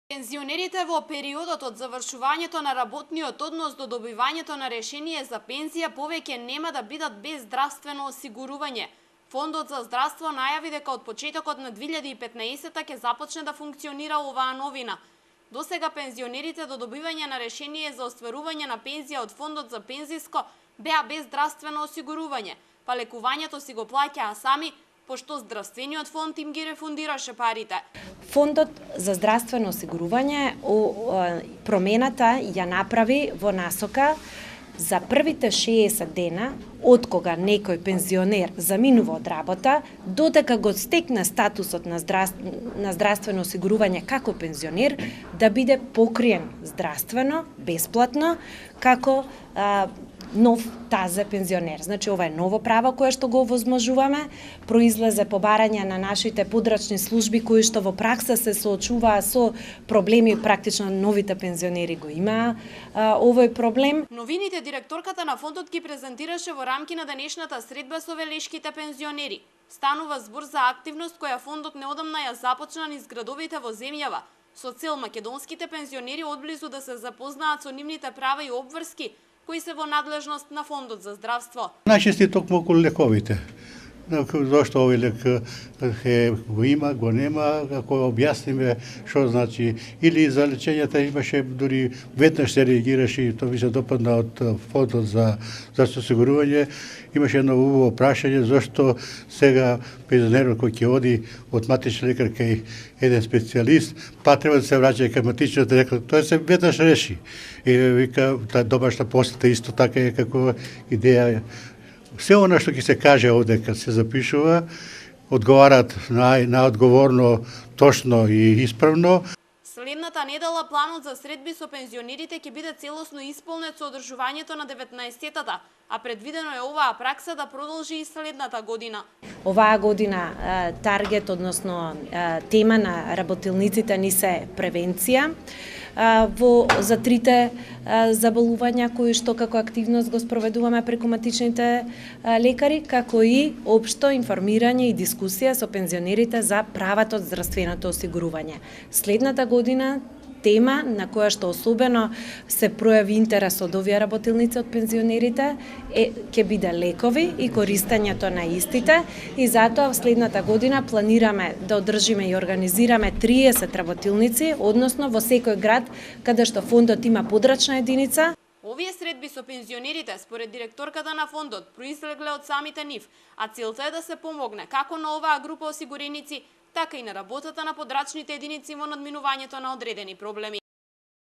Пензионерите во периодот од завршувањето на работниот однос до добивањето на решение за пензија повеќе нема да бидат без здравствено осигурување. Фондот за здравство најави дека од почетокот на 2015 ќе започне да функционира оваа новина. Досега пензионерите до добивање на решение за остварување на пензија од Фондот за пензиско беа без здравствено осигурување, па лекувањето си го плаќаа сами, пошто здравствениот фонд им ги рефундираше парите. Фондот за здравствено осигурување промената ја направи во насока за првите 60 дена од кога некој пензионер заминува од работа, додека го стекне статусот на здравствено осигурување како пензионер, да биде покриен здравствено, бесплатно, како нов тазе пензионер. Значи, ова е ново право кое што го овозможуваме, произлезе по барање на нашите подрачни служби кои што во пракса се соочуваа со проблеми, практично новите пензионери го имаа овој проблем. Новините директорката на фондот ги презентираше во рамки на денешната средба со велешките пензионери. Станува збор за активност која фондот неодамна ја започна низ градовите во земјава, со цел македонските пензионери одблизу да се запознаат со нивните права и обврски кои се во надлежност на Фондот за здравство. Најчести токму околу лековите. Зошто овој лек го има, го нема, ако објасниме што значи, или за лечењето имаше дури веднаш се реагираше и тоа ми се допадна од Фондот за здравствено осигурување, имаше едно убаво прашање зошто сега пензионерот кој ќе оди од матичен лекар кај еден специјалист, па треба да се враќа кај матичниот лекар, тоа се веднаш реши. И вика, таа домашна посета исто така е како идеја. Се она што ќе се каже овде, кога се запишува, одговараат најодговорно, точно и исправно. Следната недела планот за средби со пензионерите ќе биде целосно исполнет со одржувањето на 19-тата, а предвидено е оваа пракса да продолжи и следната година. Оваа година таргет, односно тема на работилниците ни се превенција за трите заболувања кои што како активност го спроведуваме преку матичните лекари, како и општо информирање и дискусија со пензионерите за правата од здравственото осигурување. Следната година тема на која што особено се пројави интерес од овие работилници од пензионерите ќе биде лекови и користењето на истите, и затоа следната година планираме да одржиме и организираме 30 работилници, односно во секој град каде што фондот има подрачна единица. Овие средби со пензионерите, според директорката на фондот, произлегле од самите нив, а целта е да се помогне како на оваа група осигуреници, така и на работата на подрачните единици во надминувањето на одредени проблеми.